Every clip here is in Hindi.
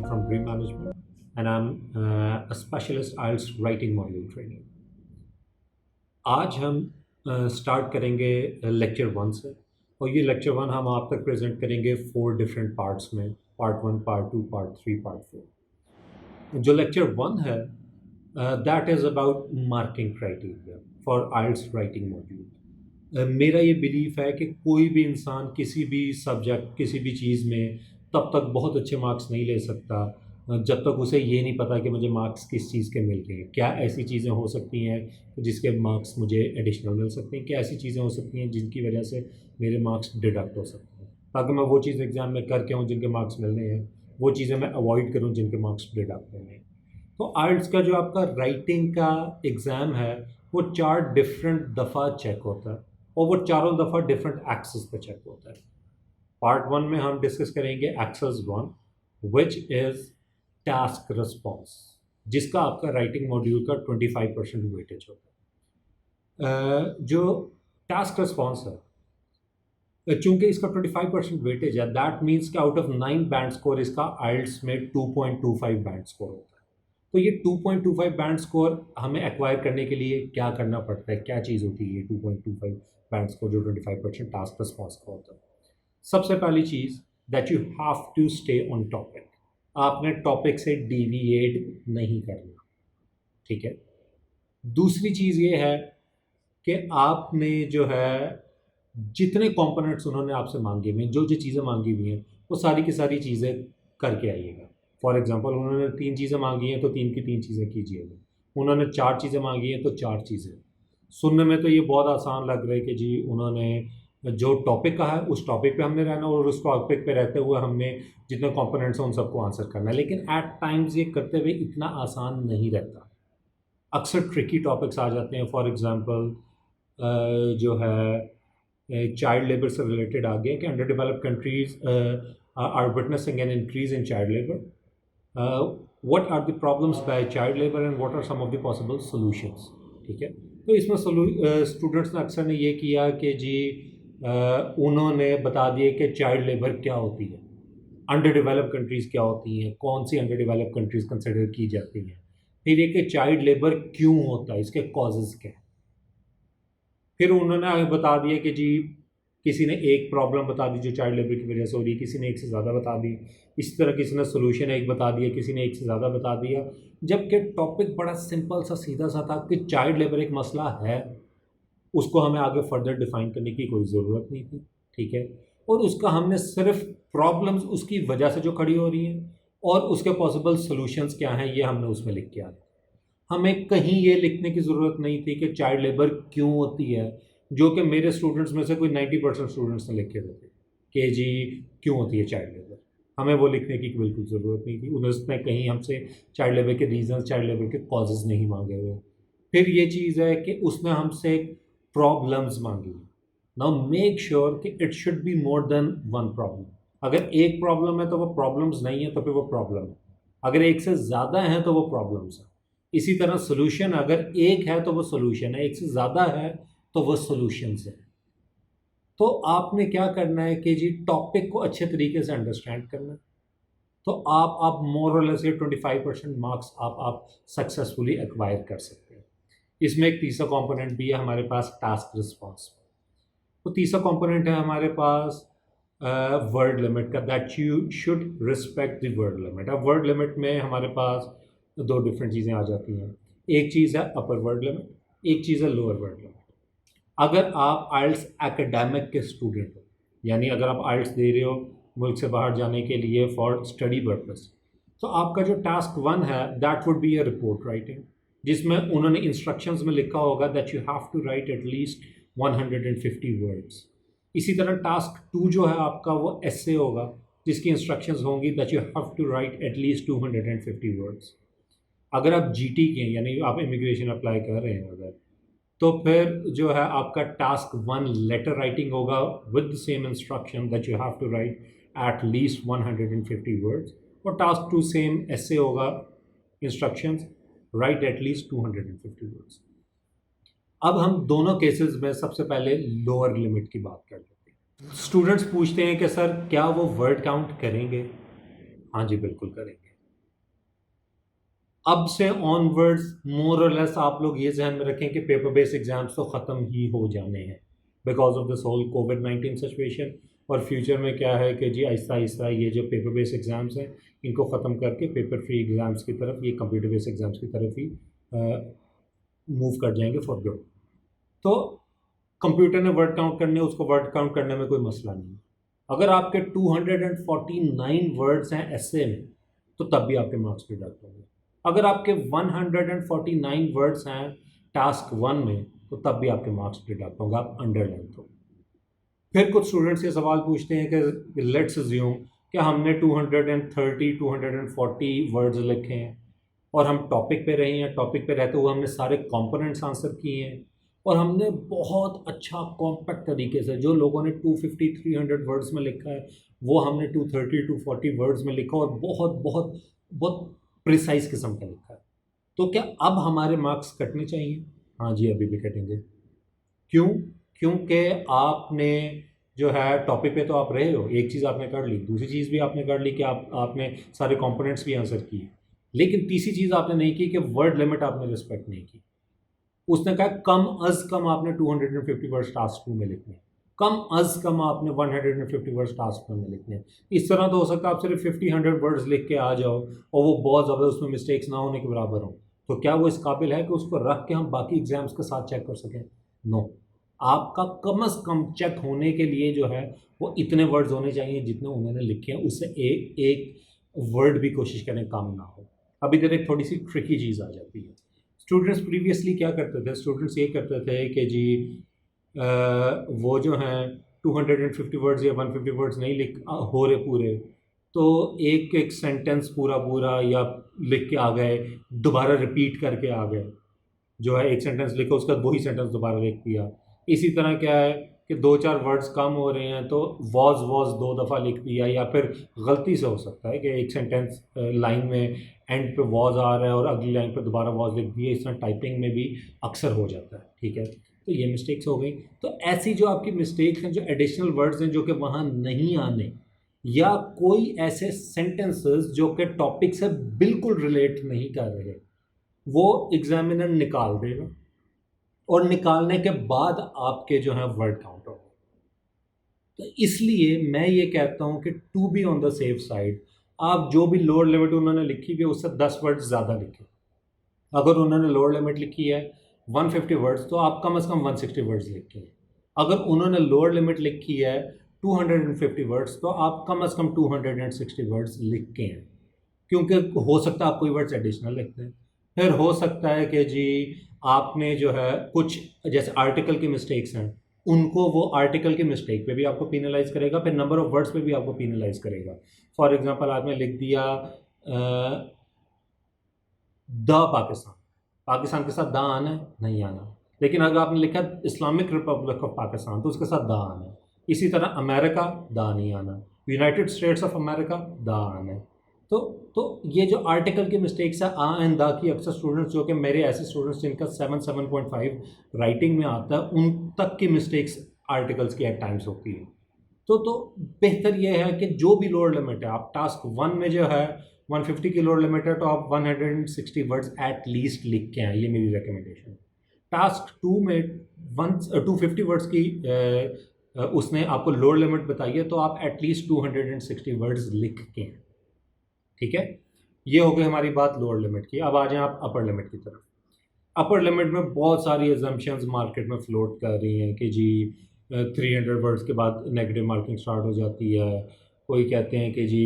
from Green Management, and I'm a specialist IELTS writing module trainer. आज हम स्टार्ट करेंगे लेक्चर वन से, और ये लेक्चर वन हम आप तक प्रेजेंट करेंगे 4 डिफरेंट पार्ट्स में, part one, part two, part three, part four. जो लेक्चर वन है that is about marking criteria for IELTS writing module. मेरा ये बिलीफ है कि कोई भी इंसान किसी भी सब्जेक्ट, किसी भी चीज़ में तब तक बहुत अच्छे मार्क्स नहीं ले सकता जब तक उसे ये नहीं पता कि मुझे मार्क्स किस चीज़ के मिल रहे हैं। क्या ऐसी चीज़ें हो सकती हैं जिसके मार्क्स मुझे एडिशनल मिल सकते हैं, क्या ऐसी चीज़ें हो सकती हैं जिनकी वजह से मेरे मार्क्स डिडक्ट हो सकते हैं, ताकि मैं वो चीज़ एग्ज़ाम में करके हूँ जिनके मार्क्स मिलने हैं, वो चीज़ें मैं अवॉइड करूँ जिनके मार्क्स डिडक्ट होने हैं। तो आइल्स का जो आपका राइटिंग का एग्ज़ाम है वो 4 डिफरेंट दफ़ा चेक होता है, और वो चारों दफ़ा डिफरेंट एक्सेस पे चेक होता है। पार्ट वन में हम डिस्कस करेंगे access one, which is task response, जिसका आपका राइटिंग मॉड्यूल का 25% वेटेज होता है। जो टास्क रिस्पॉन्स है, चूंकि इसका 25% वेटेज है, दैट मीन्स कि आउट ऑफ 9 बैंड स्कोर इसका आइल्स में 2.25 बैंड स्कोर होता है। तो ये 2.25 बैंड स्कोर हमें एक्वायर करने के लिए क्या करना पड़ता है, क्या चीज़ होती है ये 2.25 बैंड स्कोर जो 25% टास्क रिस्पॉन्स का होता है? सबसे पहली चीज़, that you have to stay on topic. आपने टॉपिक से डिविएट नहीं करना, ठीक है। दूसरी चीज़ ये है कि आपने जो है जितने कंपोनेंट्स उन्होंने आपसे मांगे हुए हैं, जो जो चीज़ें मांगी हुई हैं, वो सारी की सारी चीज़ें करके आइएगा। फॉर एग्जांपल, उन्होंने 3 चीज़ें मांगी हैं तो 3 की 3 चीज़ें कीजिएगा। उन्होंने 4 चीज़ें मांगी हैं तो 4 चीज़ें। सुनने में तो ये बहुत आसान लग रहा है कि जी उन्होंने जो टॉपिक कहा है उस टॉपिक पे हमने रहना, और उस टॉपिक पे रहते हुए हमने जितने कंपोनेंट्स हैं उन सबको आंसर करना है। लेकिन एट टाइम्स ये करते हुए इतना आसान नहीं रहता। अक्सर ट्रिकी टॉपिक्स आ जाते हैं। फॉर एग्जांपल जो है चाइल्ड लेबर से रिलेटेड आ गया कि under developed countries are witnessing an increase in child labour, what are the problems by child labour and what are some of the possible solutions, ठीक है। तो इसमें स्टूडेंट्स ने अक्सर ने ये किया कि जी उन्होंने बता दिए कि चाइल्ड लेबर क्या होती है, अंडर डेवलप्ड कंट्रीज़ क्या होती हैं, कौन सी अंडर डेवलप्ड कंट्रीज़ कंसिडर की जाती हैं, फिर ये कि चाइल्ड लेबर क्यों होता है, इसके कॉजेज़ क्या हैं। फिर उन्होंने आगे बता दिया कि जी किसी ने एक प्रॉब्लम बता दी जो चाइल्ड लेबर की वजह से हो रही है, किसी ने एक से ज़्यादा बता दी, इसी तरह किसी ने सोल्यूशन एक बता दिया, किसी ने एक से ज़्यादा बता दिया, जबकि टॉपिक बड़ा सिंपल सा सीधा सा था कि चाइल्ड लेबर एक मसला है, उसको हमें आगे फर्दर डिफाइन करने की कोई ज़रूरत नहीं थी, ठीक है। और उसका हमने सिर्फ प्रॉब्लम्स उसकी वजह से जो खड़ी हो रही हैं और उसके पॉसिबल सॉल्यूशंस क्या हैं ये हमने उसमें लिख के आए। हमें कहीं ये लिखने की ज़रूरत नहीं थी कि चाइल्ड लेबर क्यों होती है, जो कि मेरे स्टूडेंट्स में से कोई 90% स्टूडेंट्स ने लिखे हुए थे कि जी क्यों होती है चाइल्ड लेबर। हमें वो लिखने की बिल्कुल ज़रूरत नहीं थी। उसने कहीं हमसे चाइल्ड लेबर के रीज़न, चाइल्ड लेबर के कॉजेज़ नहीं मांगे हुए। फिर ये चीज़ है कि उसने हमसे प्रॉब्लम्स मांगी। नाउ मेक श्योर कि it should be more than one problem. अगर एक प्रॉब्लम है तो वो प्रॉब्लम्स नहीं है, तो फिर वो प्रॉब्लम है। अगर एक से ज़्यादा है तो वो प्रॉब्लम्स है। इसी तरह सोल्यूशन, अगर एक है तो वो सोल्यूशन है, एक से ज़्यादा है तो वो सोल्यूशंस है। तो आपने क्या करना है कि जी टॉपिक को अच्छे तरीके से अंडरस्टैंड करना है, तो आप मोर और लेस ये 25% मार्क्स आप सक्सेसफुली एक्वायर कर सकते हैं। इसमें एक तीसरा कंपोनेंट भी है हमारे पास, टास्क रिस्पॉन्स। तो तीसरा कंपोनेंट है हमारे पास वर्ड लिमिट का, that you should respect the word limit. अब वर्ड लिमिट में हमारे पास 2 डिफरेंट चीज़ें आ जाती हैं। एक चीज़ है अपर वर्ड लिमिट, एक चीज़ है लोअर वर्ड लिमिट। अगर आप आइल्स एकेडमिक के स्टूडेंट हो, यानी अगर आप आइल्स दे रहे हो मुल्क से बाहर जाने के लिए फॉर स्टडी पर्पस, तो आपका जो टास्क वन है that would be a report writing, जिसमें उन्होंने इंस्ट्रक्शंस में लिखा होगा that you have to write at least 150 words. इसी तरह टास्क टू जो है आपका वो एस्से होगा, जिसकी इंस्ट्रक्शंस होंगी that you have to write at least 250 words. अगर आप जीटी के यानी आप इमिग्रेशन अप्लाई कर रहे हैं अगर, तो फिर जो है आपका टास्क वन लेटर राइटिंग होगा with the same instruction that you have to write at least 150 words, और टास्क टू सेम एस्से होगा, instructions write at least 250 words. अब हम दोनों केसेस में सबसे पहले लोअर लिमिट की बात कर लेते हैं। स्टूडेंट्स पूछते हैं कि सर क्या वो वर्ड काउंट करेंगे? हाँ जी बिल्कुल करेंगे। अब से ऑनवर्ड्स मोर और लेस आप लोग ये ध्यान में रखें कि पेपर बेस्ड एग्जाम्स तो ख़त्म ही हो जाने हैं बिकॉज ऑफ दिस होल कोविड-19 सिचुएशन। और फ्यूचर में क्या है कि जी आहिस्ता आहिस्ता ये जो पेपर बेस्ड एग्ज़ाम्स हैं इनको ख़त्म करके पेपर फ्री एग्ज़ाम्स की तरफ, ये कंप्यूटर बेस्ड एग्ज़ाम्स की तरफ ही मूव कर जाएंगे फॉर गुड। तो कंप्यूटर ने वर्ड काउंट करने, उसको वर्ड काउंट करने में कोई मसला नहीं है। अगर आपके 249 वर्ड्स हैं ऐसे में तो तब भी आपके मार्क्स डिडक्ट होंगे। अगर आपके 149 वर्ड्स हैं टास्क 1 में तो तब भी आपके मार्क्स डिडक्ट होंगे, आप अंडर लेंथ हो। फिर कुछ स्टूडेंट्स ये सवाल पूछते हैं कि लेट्स अज्यूम कि हमने 230 240 वर्ड्स लिखे हैं और हम टॉपिक पे रहे हैं, टॉपिक पे रहते हुए हमने सारे कंपोनेंट्स आंसर किए हैं और हमने बहुत अच्छा कॉम्पैक्ट तरीके से, जो लोगों ने 250 300 वर्ड्स में लिखा है वो हमने 230 240 वर्ड्स में लिखा और बहुत बहुत बहुत प्रिसाइज किस्म का लिखा है। तो क्या अब हमारे मार्क्स कटने चाहिए? हाँ जी, अभी भी कटेंगे। क्यों? क्योंकि आपने जो है टॉपिक पे तो आप रहे हो, एक चीज़ आपने कर ली, दूसरी चीज़ भी आपने कर ली कि आपने सारे कंपोनेंट्स भी आंसर किए, लेकिन तीसरी चीज़ आपने नहीं की कि वर्ड लिमिट आपने रिस्पेक्ट नहीं की। उसने कहा कम अज़ कम आपने 250 वर्ड्स टास्क 2 में लिखने हैं, कम अज़ कम आपने 150 वर्ड्स टास्क 1 में लिखने हैं। इस तरह तो हो सकता है आप सिर्फ 50-100 वर्ड्स लिख के आ जाओ और वो बहुत ज़्यादा उसमें मिस्टेक्स ना होने के बराबर हो। तो क्या वो इस काबिल है कि उसको रख के हम बाकी एग्जाम्स के साथ चेक कर सकें? नो। आपका कम अज़ कम चेक होने के लिए जो है वो इतने वर्ड्स होने चाहिए जितने उन्होंने लिखे हैं, उससे एक वर्ड भी कोशिश करें कम ना हो। अब इधर एक थोड़ी सी ट्रिकी चीज़ आ जाती है। स्टूडेंट्स प्रीवियसली क्या करते थे? स्टूडेंट्स ये करते थे कि जी वो जो हैं 250 वर्ड्स या 150 वर्ड्स नहीं हो रहे पूरे, तो एक एक सेंटेंस पूरा पूरा या लिख के आ गए, दोबारा रिपीट करके आ गए। जो है एक सेंटेंस लिखो उसका वही सेंटेंस दोबारा लिख दिया। इसी तरह क्या है कि 2-4 वर्ड्स कम हो रहे हैं तो वॉज 2 दफ़ा लिख दिया, या फिर गलती से हो सकता है कि एक सेंटेंस लाइन में एंड पे वॉज आ रहा है और अगली लाइन पे दोबारा वॉज लिख दिया। इस तरह टाइपिंग में भी अक्सर हो जाता है, ठीक है। तो ये मिस्टेक्स हो गई। तो ऐसी जो आपकी मिस्टेक्स हैं, जो एडिशनल वर्ड्स हैं जो कि वहाँ नहीं आने, या कोई ऐसे सेंटेंसेस जो कि टॉपिक से बिल्कुल रिलेट नहीं कर रहे, वो एग्जामिनर निकाल देगा और निकालने के बाद आपके जो है वर्ड काउंट होंगे। तो इसलिए मैं ये कहता हूँ कि to be on the safe side, आप जो भी लोअर लिमिट उन्होंने लिखी हुई है उससे 10 वर्ड्स ज़्यादा लिखें। अगर उन्होंने लोअर लिमिट लिखी है 150 वर्ड्स तो आप कम से कम 160 वर्ड्स लिखें। अगर उन्होंने लोअर लिमिट लिखी है 250 वर्ड्स तो आप कम से कम 260 वर्ड्स लिख के हैं, क्योंकि हो सकता है आप कोई वर्ड्स एडिशनल लिखते हैं। फिर हो सकता है कि जी आपने जो है कुछ जैसे आर्टिकल की मिस्टेक्स हैं, उनको वो आर्टिकल की मिस्टेक पे भी आपको पीनलाइज करेगा, फिर नंबर ऑफ वर्ड्स पे भी आपको पीनलाइज करेगा। फॉर एग्जांपल आपने लिख दिया द पाकिस्तान, पाकिस्तान के साथ द आना है? नहीं आना। लेकिन अगर आपने लिखा इस्लामिक रिपब्लिक ऑफ पाकिस्तान तो उसके साथ द आना है। इसी तरह अमेरिका, द नहीं आना। United states of America, the आना है। तो ये जो आर्टिकल की मिस्टेक्स है आ एंड द की, अक्सर स्टूडेंट्स जो कि मेरे ऐसे स्टूडेंट्स जिनका 7.5 राइटिंग में आता है, उन तक की मिस्टेक्स आर्टिकल्स की एट टाइम्स होती है। तो बेहतर ये है कि जो भी लोअर लिमिट है, आप टास्क 1 में जो है 150 की लोअर लिमिट है तो आप 160 वर्ड्स एट लीस्ट लिख के आए, ये मेरी रिकमेंडेशन है। टास्क 2 में 250 वर्ड्स की उसने आपको लोअर लिमिट बताई है तो आप एटलीस्ट 260 वर्ड्स लिख के हैं, ठीक है। ये हो गई हमारी बात लोअर लिमिट की। अब आ जाएं आप अपर लिमिट की तरफ। अपर लिमिट में बहुत सारी एजम्पशंस मार्केट में फ्लोट कर रही हैं कि जी 300 वर्ड्स के बाद नेगेटिव मार्किंग स्टार्ट हो जाती है। कोई कहते हैं कि जी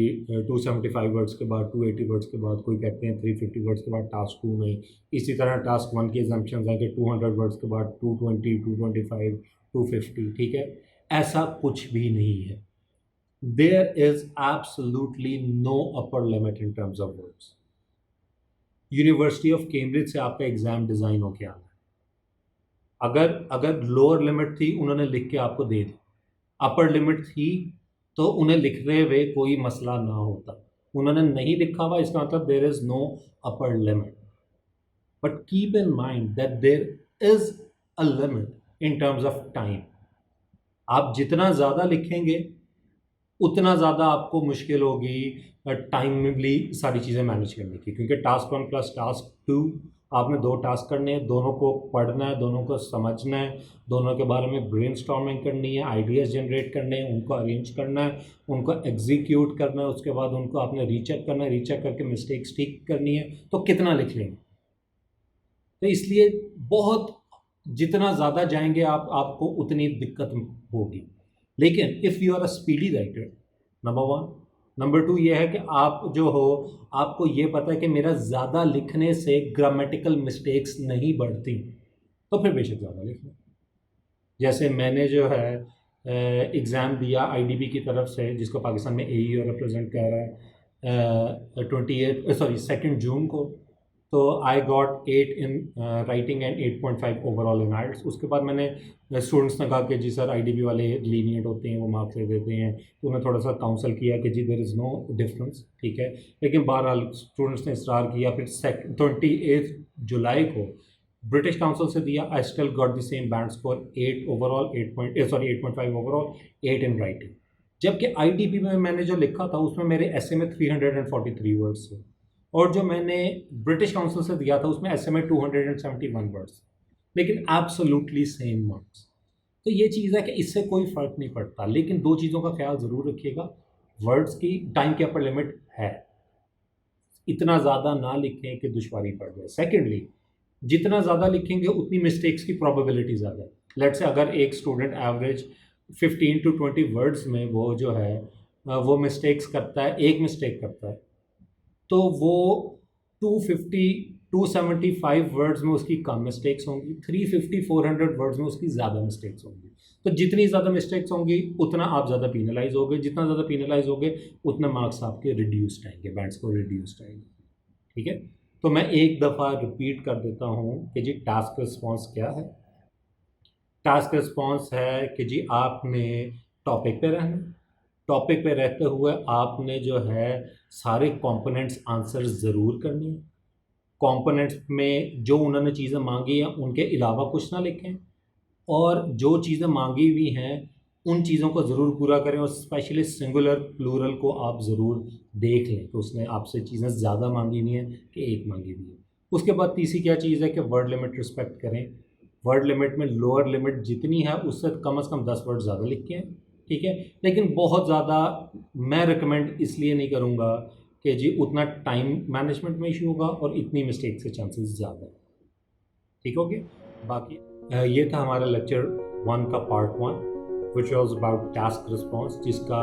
275 वर्ड्स के बाद, 280 वर्ड्स के बाद, कोई कहते हैं 350 वर्ड्स के बाद टास्क 2 में। इसी तरह टास्क 1 की एजम्पशंस हैं कि 200 वर्ड्स के बाद 220, 225, 250, ठीक है। ऐसा कुछ भी नहीं है। There is absolutely no upper limit in terms of words. University of Cambridge से आपका एग्जाम डिज़ाइन होके आना है। अगर लोअर लिमिट थी उन्होंने लिख के आपको दे दी, अपर लिमिट थी तो उन्हें लिखने हुए कोई मसला ना होता। उन्होंने नहीं लिखा हुआ, इसका मतलब there is no upper limit. But keep in mind that there is a limit in terms of time. आप जितना ज़्यादा लिखेंगे उतना ज़्यादा आपको मुश्किल होगी टाइमली सारी चीज़ें मैनेज करने की, क्योंकि टास्क 1 प्लस टास्क 2 आपने 2 टास्क करने हैं, दोनों को पढ़ना है, दोनों को समझना है, दोनों के बारे में ब्रेनस्टॉर्मिंग करनी है, आइडियाज़ जनरेट करने हैं, उनको अरेंज करना है, उनको एग्जीक्यूट करना है, उसके बाद उनको आपने रीचेक करना है, रीचेक करके मिस्टेक्स ठीक करनी है, तो कितना लिख लेंगे। तो इसलिए बहुत जितना ज़्यादा जाएंगे आप, आपको उतनी दिक्कत होगी। लेकिन if you are a speedy writer, number 1, number 2 ये है कि आप जो हो, आपको ये पता है कि मेरा ज़्यादा लिखने से ग्रामेटिकल मिस्टेक्स नहीं बढ़ती, तो फिर बेशक ज़्यादा लिख लें। जैसे मैंने जो है एग्ज़ाम दिया आईडीबी की तरफ से, जिसको पाकिस्तान में एईओ रिप्रेजेंट कर रहा है, 2 जून को। तो I got 8 in writing and 8.5 overall in IELTS. उसके बाद मैंने स्टूडेंट्स ने कहा कि जी सर आईडीबी वाले लीनियंट होते हैं, वो मार्क्स दे देते हैं, तो उन्हें थोड़ा सा काउंसल किया कि जी देयर इज़ नो डिफरेंस, ठीक है। लेकिन बहरहाल स्टूडेंट्स ने इसरार किया, फिर 28 जुलाई को ब्रिटिश काउंसिल से दिया। I still got the same band score 8 overall, 8.5 overall, 8 in writing. जबकि आईडीबी में मैंने जो लिखा था उसमें मेरे ऐसे में 343 वर्ड्स थे, और जो मैंने ब्रिटिश काउंसिल से दिया था उसमें ऐसे में 271 वर्ड्स, लेकिन एब्सोल्युटली सेम मार्क्स। तो ये चीज़ है कि इससे कोई फ़र्क नहीं पड़ता, लेकिन 2 चीज़ों का ख्याल ज़रूर रखिएगा। वर्ड्स की टाइम के अपर लिमिट है, इतना ज़्यादा ना लिखें कि दुश्वारी पड़ जाए। सेकेंडली, जितना ज़्यादा लिखेंगे उतनी मिस्टेक्स की प्रोबेबिलिटी ज़्यादा है। लेट्स से अगर एक स्टूडेंट एवरेज 15 टू 20 वर्ड्स में वो जो है वो मिस्टेक्स करता है, एक मिस्टेक करता है, तो वो 250 275 वर्ड्स में उसकी कम मिस्टेक्स होंगी, 350 400 वर्ड्स में उसकी ज़्यादा मिस्टेक्स होंगी। तो जितनी ज़्यादा मिस्टेक्स होंगी उतना आप ज़्यादा पीनलाइज होगे, जितना ज़्यादा पीनलाइज होगे उतना मार्क्स आपके रिड्यूस्ड आएंगे, बैंड्स को रिड्यूस्ड आएंगे, ठीक है। तो मैं एक दफ़ा रिपीट कर देता हूँ कि जी टास्क रिस्पॉन्स क्या है। टास्क रिस्पॉन्स है कि जी आपने टॉपिक पे रहना, टॉपिक पे रहते हुए आपने जो है सारे कंपोनेंट्स आंसर ज़रूर करनी है। कंपोनेंट्स में जो उन्होंने चीज़ें मांगी हैं उनके अलावा कुछ ना लिखें, और जो चीज़ें मांगी हुई हैं उन चीज़ों को ज़रूर पूरा करें, और स्पेशली सिंगुलर प्लूरल को आप ज़रूर देख लें तो उसने आपसे चीज़ें ज़्यादा मांगी हुई हैं कि एक मांगी हुई है। उसके बाद तीसरी क्या चीज़ है कि वर्ड लिमिट रिस्पेक्ट करें। वर्ड लिमिट में लोअर लिमिट जितनी है उससे कम से कम 10 वर्ड ज़्यादा लिखें, ठीक है। लेकिन बहुत ज़्यादा मैं रिकमेंड इसलिए नहीं करूँगा कि जी उतना टाइम मैनेजमेंट में इशू होगा और इतनी मिस्टेक्स के चांसेस ज़्यादा है, ठीक हो गया। बाकी ये था हमारा लेक्चर 1 का part 1 which was about task response, जिसका